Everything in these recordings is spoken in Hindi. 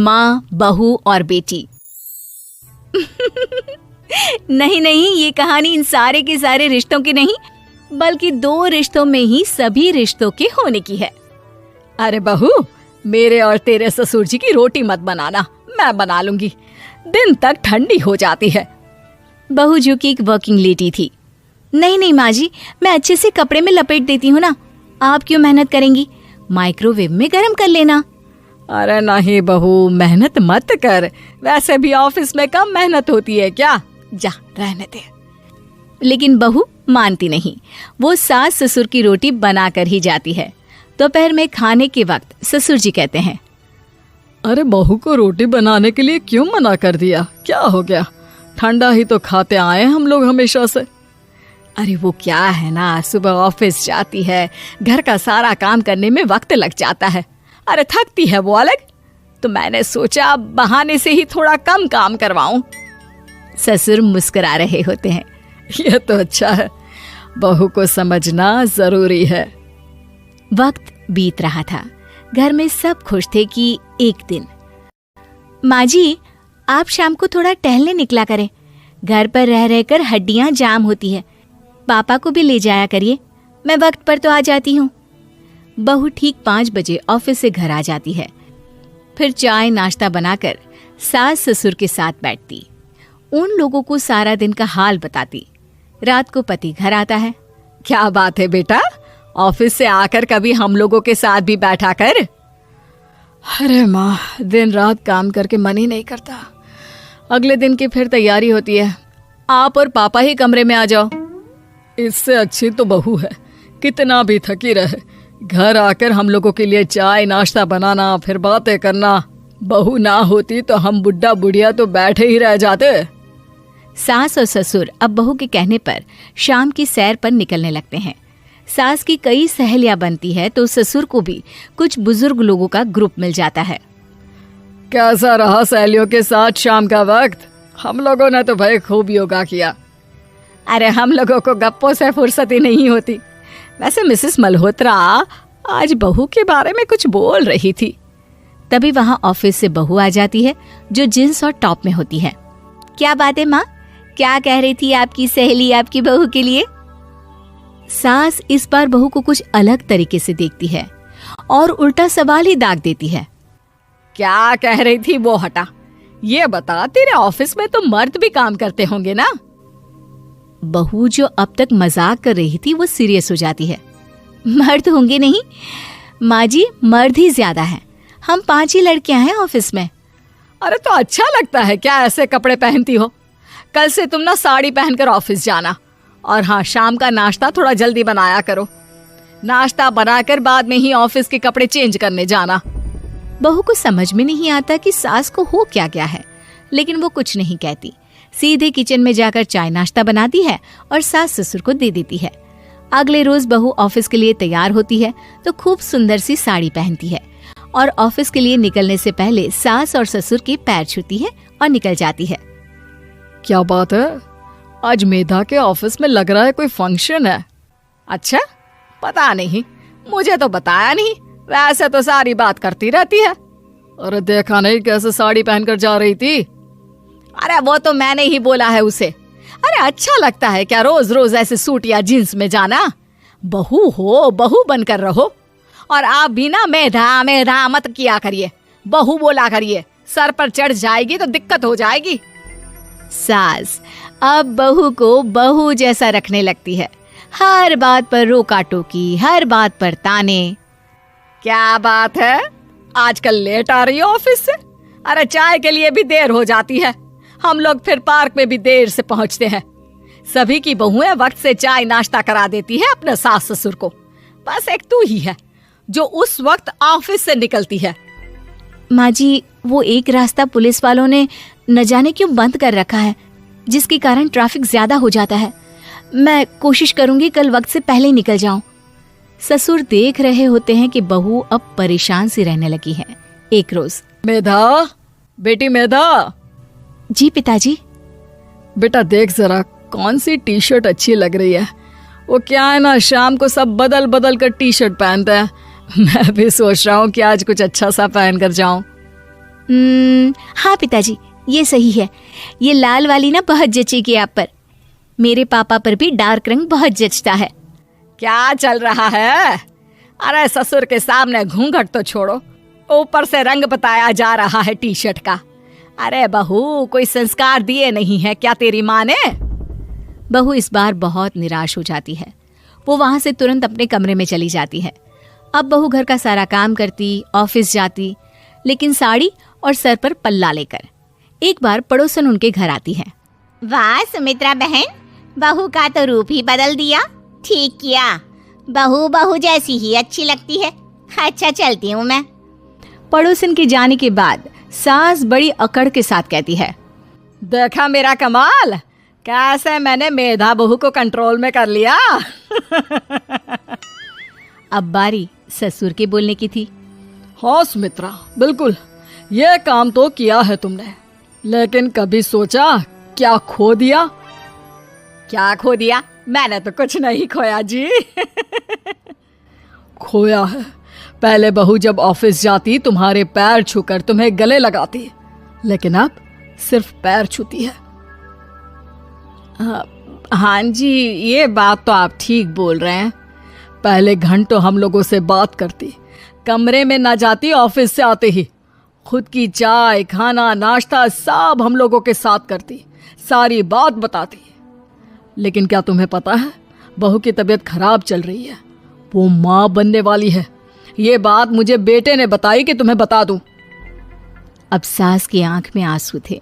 माँ, बहू और बेटी। नहीं नहीं, ये कहानी इन सारे के सारे रिश्तों की नहीं, बल्कि 2 रिश्तों में ही सभी रिश्तों के होने की है। अरे बहू, मेरे और तेरे ससुर जी की रोटी मत बनाना, मैं बना लूंगी, दिन तक ठंडी हो जाती है। बहू जो कि एक वर्किंग लेडी थी। नहीं नहीं माँ जी, मैं अच्छे से कपड़े में लपेट देती हूँ ना, आप क्यों मेहनत करेंगी, माइक्रोवेव में गर्म कर लेना। अरे नहीं बहू, मेहनत मत कर, वैसे भी ऑफिस में कम मेहनत होती है क्या, जा रहने दे। लेकिन बहू मानती नहीं, वो सास ससुर की रोटी बना कर ही जाती है। दोपहर में खाने के वक्त ससुर जी कहते हैं, अरे बहू को रोटी बनाने के लिए क्यों मना कर दिया, क्या हो गया, ठंडा ही तो खाते आए हम लोग हमेशा से। अरे वो क्या है ना, सुबह ऑफिस जाती है, घर का सारा काम करने में वक्त लग जाता है, अरे थकती है वो अलग, तो मैंने सोचा बहाने से ही थोड़ा कम काम करवाऊं। ससुर मुस्कुरा रहे होते हैं। ये तो अच्छा है, बहू को समझना जरूरी है। वक्त बीत रहा था, घर में सब खुश थे कि एक दिन, माँ जी आप शाम को थोड़ा टहलने निकला करें, घर पर रह रहकर हड्डियां जाम होती है, पापा को भी ले जाया करिए, मैं वक्त पर तो आ जाती हूँ। बहू ठीक 5 बजे ऑफिस से घर आ जाती है, फिर चाय नाश्ता बनाकर सास ससुर के साथ बैठती, उन लोगों को सारा दिन का हाल बताती। रात को पति घर आता है। क्या बात है बेटा, ऑफिस से आकर कभी हम लोगों के साथ भी बैठा कर। अरे माँ, दिन रात काम करके मन ही नहीं करता, अगले दिन की फिर तैयारी होती है, आप और पापा ही कमरे में आ जाओ। इससे अच्छी तो बहू है, कितना भी थकी रहे, घर आकर हम लोगों के लिए चाय नाश्ता बनाना, फिर बातें करना। बहू ना होती तो हम बुढ़ा बुढ़िया तो बैठे ही रह जाते। सास और ससुर अब बहू के कहने पर शाम की सैर पर निकलने लगते हैं। सास की कई सहेलियां बनती है तो ससुर को भी कुछ बुजुर्ग लोगों का ग्रुप मिल जाता है। कैसा रहा सहेलियों के साथ शाम का वक्त? हम लोगों ने तो भाई खूब योगा किया। अरे हम लोगों को गप्पों से फुर्सत ही नहीं होती। वैसे मिसेस मल्होत्रा आज बहू के बारे में कुछ बोल रही थी। तभी वहां ऑफिस से बहू आ जाती है जो जींस और टॉप में होती है। क्या बात है माँ, क्या कह रही थी आपकी सहेली आपकी बहू के लिए? सास इस बार बहू को कुछ अलग तरीके से देखती है और उल्टा सवाल ही दाग देती है। क्या कह रही थी वो हटा, ये बता, तेरे ऑफिस में तो मर्द भी काम करते होंगे ना? बहू जो अब तक मजाक कर रही थी वो सीरियस हो जाती है। मर्द होंगे नहीं माँ जी, मर्द ही ज्यादा है, हम 5 ही लड़कियां हैं ऑफिस में। अरे तो अच्छा लगता है क्या ऐसे कपड़े पहनती हो? कल से तुम ना साड़ी पहनकर ऑफिस जाना, और हाँ, शाम का नाश्ता थोड़ा जल्दी बनाया करो, नाश्ता बनाकर बाद में ही ऑफिस के कपड़े चेंज करने जाना। बहू को समझ में नहीं आता कि सास को हो क्या गया है, लेकिन वो कुछ नहीं कहती, सीधे किचन में जाकर चाय नाश्ता बनाती है और सास ससुर को दे देती है। अगले रोज बहू ऑफिस के लिए तैयार होती है तो खूब सुंदर सी साड़ी पहनती है और ऑफिस के लिए निकलने से पहले सास और ससुर के पैर छूती है और निकल जाती है। क्या बात है, आज मेधा के ऑफिस में लग रहा है कोई फंक्शन है। अच्छा, पता नहीं, मुझे तो बताया नहीं, वैसे तो सारी बात करती रहती है। अरे देखा नहीं कैसे साड़ी पहनकर जा रही थी? अरे वो तो मैंने ही बोला है उसे। अरे अच्छा लगता है क्या रोज रोज ऐसे सूट या जींस में जाना? बहू हो, बहू बनकर रहो, और आप भी ना मेधा मेधा मत किया करिए, बहू बोला करिए, सर पर चढ़ जाएगी तो दिक्कत हो जाएगी। सास अब बहू को बहू जैसा रखने लगती है, हर बात पर रोका टोकी, हर बात पर ताने। क्या बात है, आजकल लेट आ रही है ऑफिस से? अरे चाय के लिए भी देर हो जाती है, हम लोग फिर पार्क में भी देर से पहुंचते हैं। सभी की बहुएं वक्त से चाय नाश्ता करा देती है अपने सास ससुर को, बस एक तू ही है जो उस वक्त ऑफिस से निकलती है। माँ जी, वो एक रास्ता पुलिस वालों ने न जाने क्यों बंद कर रखा है, जिसके कारण ट्रैफिक ज्यादा हो जाता है। मैं कोशिश करूंगी कल वक्त से पहले निकल जाऊं। ससुर देख रहे होते हैं कि बहू अब परेशान सी रहने लगी है। एक रोज, मेधा, बेटी मेधा। जी पिताजी। बेटा देख जरा कौन सी टी शर्ट अच्छी लग रही है। वो क्या है ना, शाम को सब बदल बदल कर टी शर्ट पहनते हैं, मैं भी सोच रहा हूँ कि आज कुछ अच्छा सा पहन कर जाऊं। हाँ पिताजी, ये सही है। ये लाल वाली ना बहुत जचेगी आप पर। मेरे पापा पर भी डार्क रंग बहुत जचता है। क्या चल रहा है? अरे ससुर के सामने घूंघट तो छोड़ो, ऊपर से रंग बताया जा रहा है टी शर्ट का। अरे बहू, कोई संस्कार दिए नहीं है क्या तेरी माँ ने? बहू इस बार बहुत निराश हो जाती है। वो वहां से तुरंत अपने कमरे में चली जाती है। अब बहू घर का सारा काम करती, ऑफिस जाती, लेकिन साड़ी और सर पर पल्ला लेकर। एक बार पड़ोसन उनके घर आती है। वाह सुमित्रा बहन, बहू का तो रूप ही बदल दिया। ठीक किया, बहू बहू जैसी ही अच्छी लगती है। अच्छा चलती हूँ मैं। पड़ोसन के जाने के बाद सास बड़ी अकड़ के साथ कहती है, देखा मेरा कमाल, कैसे मैंने मेधा बहू को कंट्रोल में कर लिया। अब बारी ससुर के बोलने की थी। हाँ सुमित्रा, बिल्कुल ये काम तो किया है तुमने, लेकिन कभी सोचा क्या खो दिया? क्या खो दिया? मैंने तो कुछ नहीं खोया जी। खोया है, पहले बहू जब ऑफिस जाती तुम्हारे पैर छूकर तुम्हें गले लगाती, लेकिन अब सिर्फ पैर छूती है। हाँ जी, ये बात तो आप ठीक बोल रहे हैं। पहले घंटों हम लोगों से बात करती, कमरे में ना जाती, ऑफिस से आते ही खुद की चाय, खाना, नाश्ता सब हम लोगों के साथ करती, सारी बात बताती। लेकिन क्या तुम्हें पता है, बहू की तबीयत खराब चल रही है, वो माँ बनने वाली है। ये बात मुझे बेटे ने बताई कि तुम्हें बता दूं। अब सास की आंख में आंसू थे।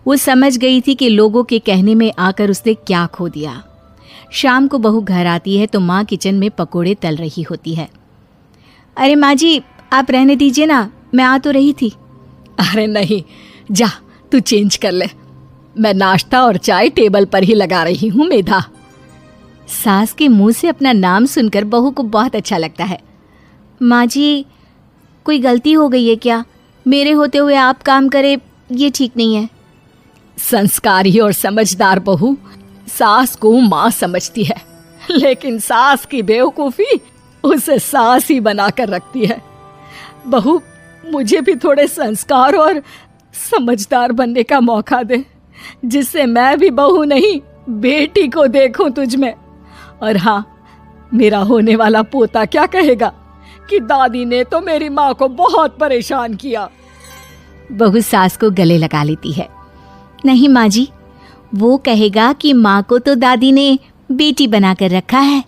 वो समझ गई थी कि लोगों के कहने में आकर उसने क्या खो दिया। शाम को बहू घर आती है तो माँ किचन में पकोड़े तल रही होती है। अरे माँ जी, आप रहने दीजिए ना, मैं आ तो रही थी। अरे नहीं, जा तू चेंज कर ले, मैं नाश्ता और चाय टेबल पर ही लगा रही हूँ मेधा। सास के मुंह से अपना नाम सुनकर बहू को बहुत अच्छा लगता है। माँ जी, कोई गलती हो गई है क्या? मेरे होते हुए आप काम करे, ये ठीक नहीं है। संस्कारी और समझदार बहू सास को माँ समझती है, लेकिन सास की बेवकूफी उसे सास ही बनाकर रखती है। बहू, मुझे भी थोड़े संस्कार और समझदार बनने का मौका दे, जिससे मैं भी बहू नहीं बेटी को देखूं तुझ में। और हाँ, मेरा होने वाला पोता क्या कहेगा कि दादी ने तो मेरी माँ को बहुत परेशान किया। बहू सास को गले लगा लेती है। नहीं माँ जी, वो कहेगा कि माँ को तो दादी ने बेटी बनाकर रखा है।